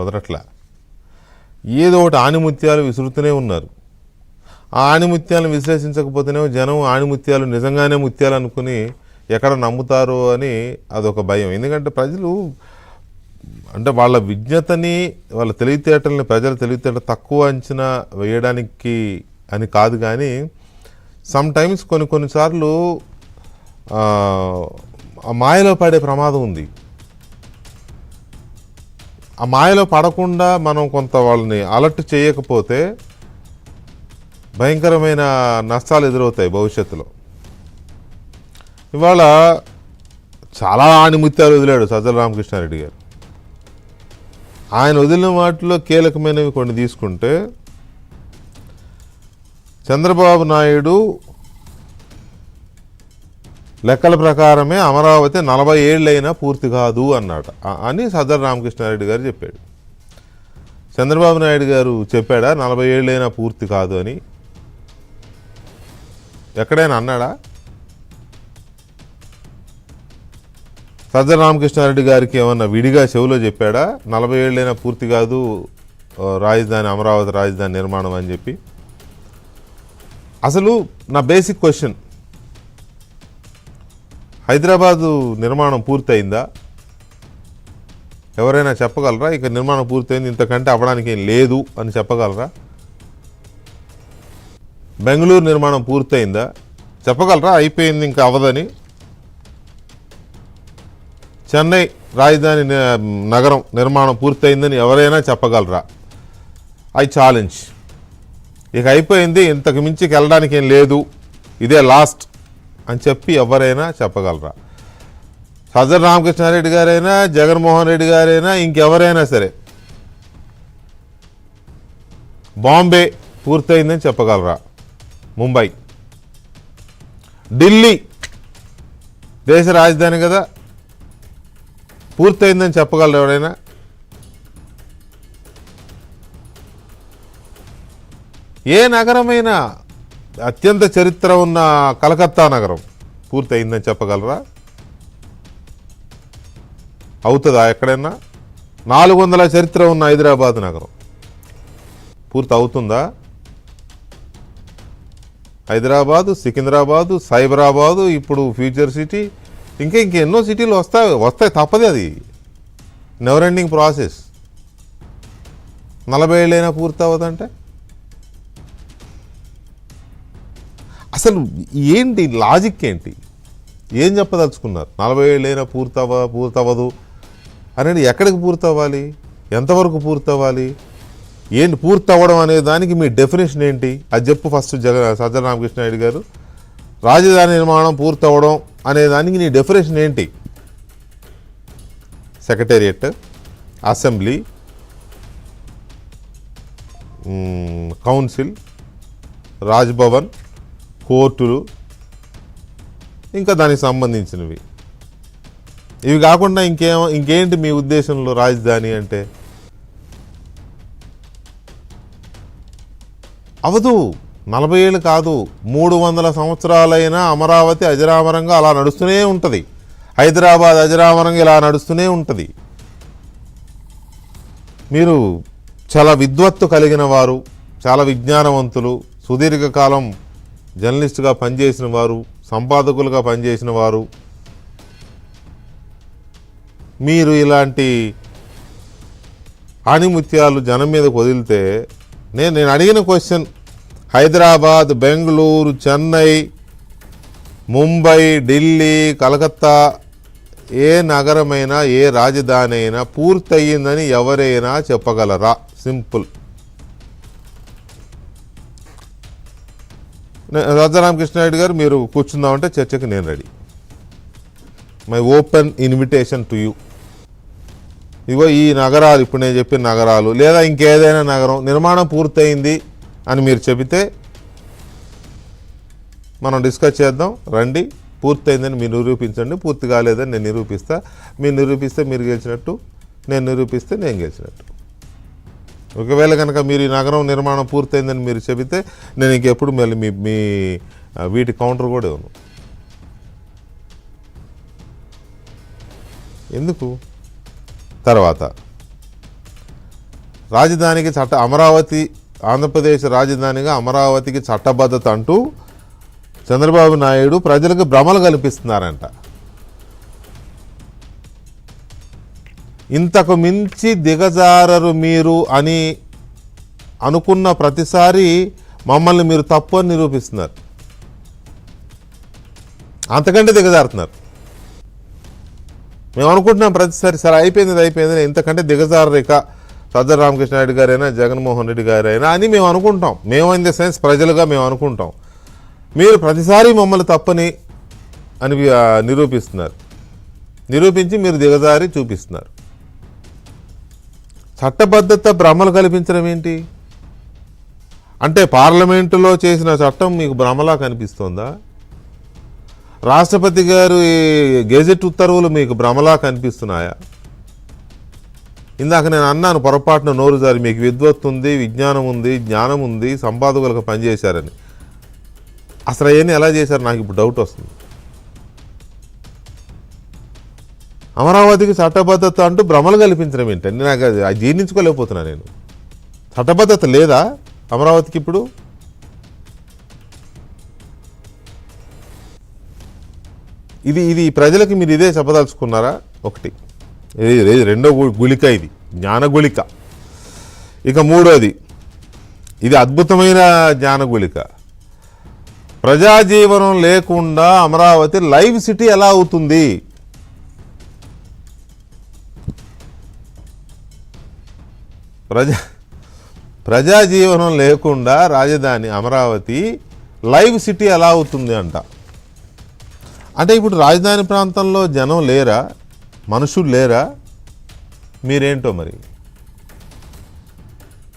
కుదరట్లా. ఏదో ఒకటి ఆణిముత్యాలు విసురుతూనే ఉన్నారు. ఆ ఆణిముత్యాలను విశ్లేషించకపోతేనే జనం ఆణిముత్యాలు నిజంగానే ముత్యాలు అనుకుని ఎక్కడ నమ్ముతారో అని అదొక భయం. ఎందుకంటే ప్రజలు అంటే వాళ్ళ విజ్ఞతని వాళ్ళ తెలివితేటల్ని ప్రజల తెలివితేటలు తక్కువ అంచనా వేయడానికి అని కాదు, కానీ సమ్ టైమ్స్ కొన్నిసార్లు ఆ మాయలో పడే ప్రమాదం ఉంది. ఆ మాయలో పడకుండా మనం కొంత వాళ్ళని అలర్ట్ చేయకపోతే భయంకరమైన నష్టాలు ఎదురవుతాయి భవిష్యత్తులో. ఇవాళ చాలా ఆణిముత్యాలు వదిలాడు సజ్జల రామకృష్ణారెడ్డి గారు. ఆయన వదిలిన వాటిలో కీలకమైనవి కొన్ని తీసుకుంటే, చంద్రబాబు నాయుడు లెక్కల ప్రకారమే అమరావతి 40 ఏళ్ళైనా పూర్తి కాదు అన్నాడు అని సజ్జల రామకృష్ణారెడ్డి గారు చెప్పాడు. చంద్రబాబు నాయుడు గారు చెప్పాడా 40 ఏళ్ళైనా పూర్తి కాదు అని? ఎక్కడైనా అన్నాడా? సజ్జల రామకృష్ణారెడ్డి గారికి ఏమన్నా విడిగా చెవిలో చెప్పాడా 40 ఏళ్ళైనా పూర్తి కాదు రాజధాని అమరావతి రాజధాని నిర్మాణం అని చెప్పి? అసలు నా బేసిక్ క్వశ్చన్, హైదరాబాదు నిర్మాణం పూర్తయిందా? ఎవరైనా చెప్పగలరా? ఇక నిర్మాణం పూర్తయింది, ఇంతకంటే అవ్వడానికి ఏం లేదు అని చెప్పగలరా? బెంగళూరు నిర్మాణం పూర్తయిందా? చెప్పగలరా అయిపోయింది ఇంకా అవ్వదని? చెన్నై రాజధాని నగరం నిర్మాణం పూర్తయిందని ఎవరైనా చెప్పగలరా? I challenge. ఇక అయిపోయింది, ఇంతకు మించికి వెళ్ళడానికి ఏం లేదు, ఇదే లాస్ట్ అని చెప్పి ఎవరైనా చెప్పగలరా? సజ్జల రామకృష్ణారెడ్డి గారైనా, జగన్మోహన్ రెడ్డి గారైనా, ఇంకెవరైనా సరే బాంబే పూర్తయిందని చెప్పగలరా? ముంబై, ఢిల్లీ దేశ రాజధాని కదా, పూర్తయిందని చెప్పగలరు ఎవరైనా? ఏ నగరమైనా, అత్యంత చరిత్ర ఉన్న కలకత్తా నగరం పూర్తయిందని చెప్పగలరా? అవుతుందా ఎక్కడైనా? 400 చరిత్ర ఉన్న హైదరాబాద్ నగరం పూర్తి అవుతుందా? హైదరాబాదు, సికింద్రాబాదు, సైబరాబాదు, ఇప్పుడు ఫ్యూచర్ సిటీ, ఇంకెన్నో సిటీలు వస్తాయి తప్పదే. అది నెవర్ ఎండింగ్ ప్రాసెస్. 40 ఏళ్ళైనా పూర్తి అవ్వదంటే అసలు ఏంటి లాజిక్? ఏంటి ఏం చెప్పదలుచుకున్నారు? 40 ఏళ్ళైనా పూర్తవ్వదు అనేది ఎక్కడికి పూర్తవ్వాలి? ఎంతవరకు పూర్తవ్వాలి? ఏంటి పూర్తి అవ్వడం అనే దానికి మీ డెఫినేషన్ ఏంటి? అది చెప్పు ఫస్ట్ సజ్జల రామకృష్ణారెడ్డి గారు. రాజధాని నిర్మాణం పూర్తి అవ్వడం అనే దానికి నీ డెఫినేషన్ ఏంటి? సెక్రటేరియట్, అసెంబ్లీ, కౌన్సిల్, రాజ్భవన్, కోర్టులు, ఇంకా దానికి సంబంధించినవి. ఇవి కాకుండా ఇంకేంటి మీ ఉద్దేశంలో రాజధాని అంటే? అవదు. 40 ఏళ్ళు కాదు, 300 సంవత్సరాలైనా అమరావతి అజరామరంగా అలా నడుస్తూనే ఉంటుంది. హైదరాబాద్ అజరామరంగా ఇలా నడుస్తూనే ఉంటుంది. మీరు చాలా విద్వత్తు కలిగిన వారు, చాలా విజ్ఞానవంతులు, సుదీర్ఘకాలం జర్నలిస్టుగా పనిచేసిన వారు, సంపాదకులుగా పనిచేసిన వారు, మీరు ఇలాంటి ఆణిముత్యాలు జనం మీదకు వదిలితే నేను అడిగిన క్వశ్చన్, హైదరాబాద్, బెంగళూరు, చెన్నై, ముంబై, ఢిల్లీ, కలకత్తా ఏ నగరమైనా, ఏ రాజధాని అయినా పూర్తయిందని ఎవరైనా చెప్పగలరా? సింపుల్. సజ్జల రామకృష్ణారెడ్డి గారు, మీరు కూర్చుందామంటే చర్చకి నేను ready. My open invitation to you. ఇగో ఈ నగరాలు, ఇప్పుడు నేను చెప్పిన నగరాలు, లేదా ఇంకేదైనా నగరం నిర్మాణం పూర్తయింది అని మీరు చెబితే మనం డిస్కస్ చేద్దాం. రండి, పూర్తయిందని మీరు నిరూపించండి, పూర్తి కాలేదని నేను నిరూపిస్తా. మీరు నిరూపిస్తే మీరు గెలిచినట్టు, నేను నిరూపిస్తే నేను గెలిచినట్టు. ఒకవేళ కనుక మీరు ఈ నగరం నిర్మాణం పూర్తయిందని మీరు చెబితే నేను ఇంకెప్పుడు మళ్ళీ మీ వీటి కౌంటర్ కూడా ఇవ్వను. ఎందుకు? తర్వాత రాజధానికి అమరావతి ఆంధ్రప్రదేశ్ రాజధానిగా అమరావతికి చట్టబద్ధత అంటూ చంద్రబాబు నాయుడు ప్రజలకు భ్రమలు కల్పిస్తున్నారంట. ఇంతకు మించి దిగజారరు మీరు అని అనుకున్న ప్రతిసారి మమ్మల్ని మీరు తప్పు అని నిరూపిస్తున్నారు. అంతకంటే దిగజారుతున్నారు. మేము అనుకుంటున్నాం ప్రతిసారి సరే అయిపోయింది ఇంతకంటే దిగజారరేక సజ్జల రామకృష్ణారెడ్డి గారైనా జగన్మోహన్ రెడ్డి గారైనా అని మేము అనుకుంటాం. మేము ఇన్ ద సెన్స్ ప్రజలుగా మేము అనుకుంటాం. మీరు ప్రతిసారి మమ్మల్ని తప్పని అని నిరూపిస్తున్నారు. నిరూపించి మీరు దిగజారి చూపిస్తున్నారు. చట్టబద్ధత భ్రమలు కల్పించడం ఏంటి అంటే పార్లమెంటులో చేసిన చట్టం మీకు భ్రమలా కనిపిస్తోందా? రాష్ట్రపతి గారు గెజెట్ ఉత్తర్వులు మీకు భ్రమలా కనిపిస్తున్నాయా? ఇందాక నేను అన్నాను పొరపాటున నోరు జారి మీకు విద్వత్తు ఉంది, విజ్ఞానం ఉంది, జ్ఞానం ఉంది, సంపాదకులకు పనిచేశారని. అసలు అవన్నీ ఎలా చేశారు నాకు ఇప్పుడు డౌట్ వస్తుంది. అమరావతికి చట్టబద్ధత అంటూ భ్రమలు కల్పించడం ఏంటండి? నాకు అది జీర్ణించుకోలేకపోతున్నా నేను. చట్టబద్ధత లేదా అమరావతికి ఇప్పుడు? ఇది ప్రజలకి మీరు ఇదే చెప్పదలుచుకున్నారా? ఒకటి. రెండో గుళిక, ఇది జ్ఞాన గుళిక. ఇక మూడోది, ఇది అద్భుతమైన జ్ఞాన గుళిక. ప్రజాజీవనం లేకుండా అమరావతి లైవ్ సిటీ ఎలా అవుతుంది? ప్రజాజీవనం లేకుండా రాజధాని అమరావతి లైవ్ సిటీ ఎలా అవుతుంది అంట. అంటే ఇప్పుడు రాజధాని ప్రాంతంలో జనం లేరా? మనుషులు లేరా? మీరేంటో మరి,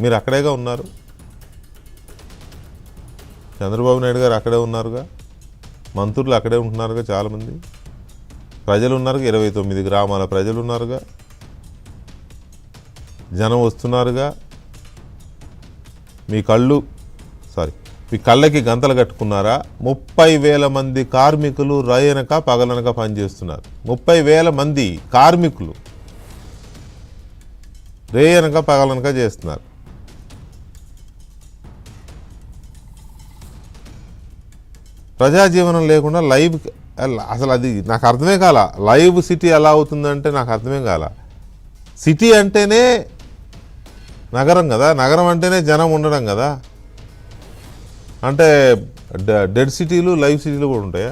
మీరు అక్కడేగా ఉన్నారు. చంద్రబాబు నాయుడు గారు అక్కడే ఉన్నారుగా, మంత్రులు అక్కడే ఉంటున్నారుగా, చాలామంది ప్రజలు ఉన్నారుగా, 29 గ్రామాల ప్రజలు ఉన్నారుగా, జనం వస్తున్నారుగా. మీ కళ్ళకి గంతలు కట్టుకున్నారా? 30,000 మంది కార్మికులు రైనక పగలనక పనిచేస్తున్నారు. 30,000 మంది కార్మికులు రేయనక పగలనక చేస్తున్నారు. ప్రజాజీవనం లేకుండా లైవ్, అసలు అది నాకు అర్థమే కాల. లైవ్ సిటీ ఎలా అవుతుందంటే నాకు అర్థమే కాల. సిటీ అంటేనే నగరం కదా, నగరం అంటేనే జనం ఉండడం కదా. అంటే డెడ్ సిటీలు లైవ్ సిటీలు కూడా ఉంటాయా?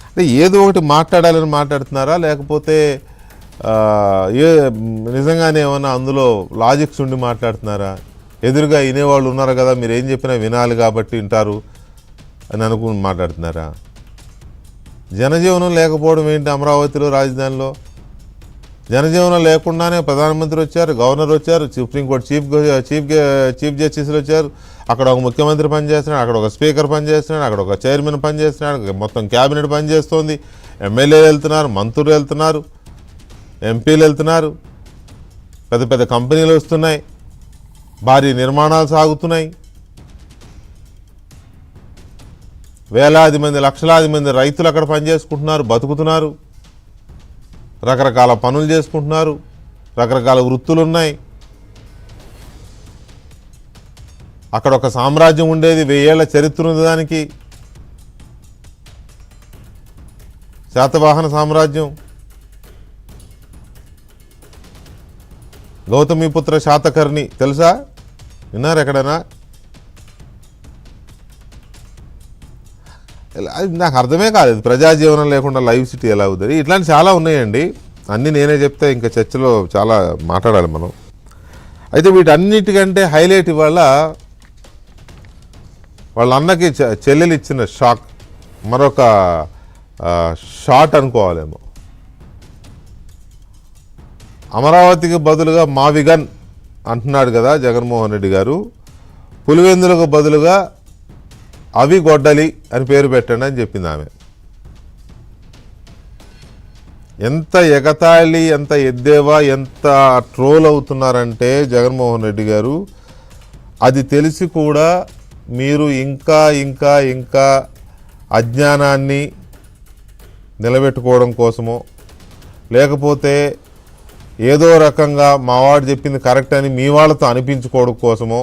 అంటే ఏదో ఒకటి మాట్లాడాలని మాట్లాడుతున్నారా, లేకపోతే నిజంగానే ఏమన్నా అందులో లాజిక్స్ ఉండి మాట్లాడుతున్నారా? ఎదురుగా వినేవాళ్ళు ఉన్నారు కదా, మీరు ఏం చెప్పినా వినాలి కాబట్టి వింటారు అని అనుకుని మాట్లాడుతున్నారా? జనజీవనం లేకపోవడం ఏంటి అమరావతిలో, రాజధానిలో? జనజీవనం లేకుండానే ప్రధానమంత్రి వచ్చారు, గవర్నర్ వచ్చారు, సుప్రీంకోర్టు చీఫ్ జస్టిస్లు వచ్చారు. అక్కడ ఒక ముఖ్యమంత్రి పనిచేస్తున్నాడు, అక్కడ ఒక స్పీకర్ పనిచేస్తున్నాడు, అక్కడ ఒక చైర్మన్ పనిచేస్తున్నాడు, మొత్తం క్యాబినెట్ పనిచేస్తోంది. ఎమ్మెల్యేలు వెళ్తున్నారు, మంత్రులు వెళ్తున్నారు, ఎంపీలు వెళ్తున్నారు, పెద్ద పెద్ద కంపెనీలు వస్తున్నాయి, భారీ నిర్మాణాలు సాగుతున్నాయి. వేలాది మంది, లక్షలాది మంది రైతులు అక్కడ పనిచేసుకుంటున్నారు, బతుకుతున్నారు, రకరకాల పనులు చేసుకుంటున్నారు, రకరకాల వృత్తులు ఉన్నాయి. అక్కడ ఒక సామ్రాజ్యం ఉండేది, 1000 ఏళ్ల చరిత్ర ఉంది దానికి, శాతవాహన సామ్రాజ్యం. గౌతమిపుత్ర శాతకర్ణి తెలుసా? విన్నారు ఎక్కడైనా? అది నాకు అర్థమే కాలేదు. ప్రజాజీవనం లేకుండా లైవ్ సిటీ ఎలా అవుతుంది? ఇట్లాంటి చాలా ఉన్నాయండి. అన్నీ నేనే చెప్తే ఇంకా చర్చలో చాలా మాట్లాడాలి మనం. అయితే వీటన్నిటికంటే హైలైట్ ఇవాళ వాళ్ళ అన్నకి చెల్లెలు ఇచ్చిన షాక్, మరొక షాట్ అనుకోవాలేమో. అమరావతికి బదులుగా మావిగన్ అంటున్నాడు కదా జగన్మోహన్ రెడ్డి గారు, పులివెందులకు బదులుగా అవి గొడ్డలి అని పేరు పెట్టండి అని చెప్పింది ఆమె. ఎంత ఎగతాళి, ఎంత ఎద్దేవా, ఎంత ట్రోల్ అవుతున్నారంటే జగన్మోహన్ రెడ్డి గారు, అది తెలిసి కూడా మీరు ఇంకా ఇంకా ఇంకా అజ్ఞానాన్ని నిలబెట్టుకోవడం కోసమో, లేకపోతే ఏదో రకంగా మావాడు చెప్పింది కరెక్ట్ అని మీ వాళ్ళతో అనిపించుకోవడం కోసమో,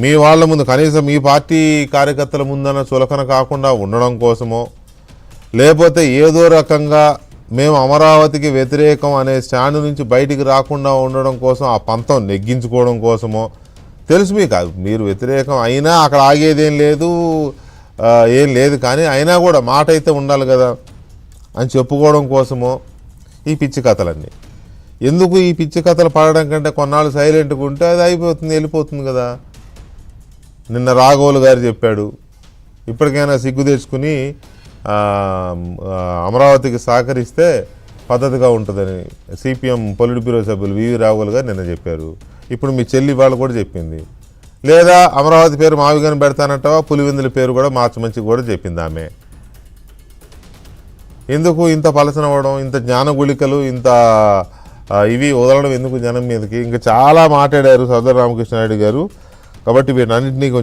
మీ వాళ్ళ ముందు కనీసం మీ పార్టీ కార్యకర్తల ముందన చులకన కాకుండా ఉండడం కోసమో, లేకపోతే ఏదో రకంగా మేము అమరావతికి వ్యతిరేకం అనే స్టాండ్ నుంచి బయటికి రాకుండా ఉండడం కోసం ఆ పంతం నెగ్గించుకోవడం కోసమో, తెలుసు మీకు మీరు వ్యతిరేకం అయినా అక్కడ ఆగేదేం లేదు, ఏం లేదు, కానీ అయినా కూడా మాట అయితే ఉండాలి కదా అని చెప్పుకోవడం కోసమో ఈ పిచ్చి కథలన్నీ. ఎందుకు ఈ పిచ్చి కథలు పడడం కంటే కొన్నాళ్ళు సైలెంట్గా ఉంటే అది అయిపోతుంది, వెళ్ళిపోతుంది కదా. నిన్న రాఘవులు గారు చెప్పాడు, ఇప్పటికైనా సిగ్గు తెచ్చుకుని అమరావతికి సహకరిస్తే పద్ధతిగా ఉంటుందని సిపిఎం పొలిట్ బ్యూరో సభ్యులు వివి రాఘవులు గారు నిన్న చెప్పారు. ఇప్పుడు మీ చెల్లి వాళ్ళు కూడా చెప్పింది. లేదా అమరావతి పేరు మావిగాని పెడతానంటావా, పులివెందుల పేరు కూడా మార్చమంచి కూడా చెప్పింది ఆమె. ఎందుకు ఇంత పలసన అవ్వడం, ఇంత జ్ఞానగుళికలు, ఇంత ఇవి వదలడం ఎందుకు జనం మీదకి? ఇంకా చాలా మాట్లాడారు సర్దార్ రామకృష్ణారెడ్డి గారు. కాబట్టి వీటన్నింటినీ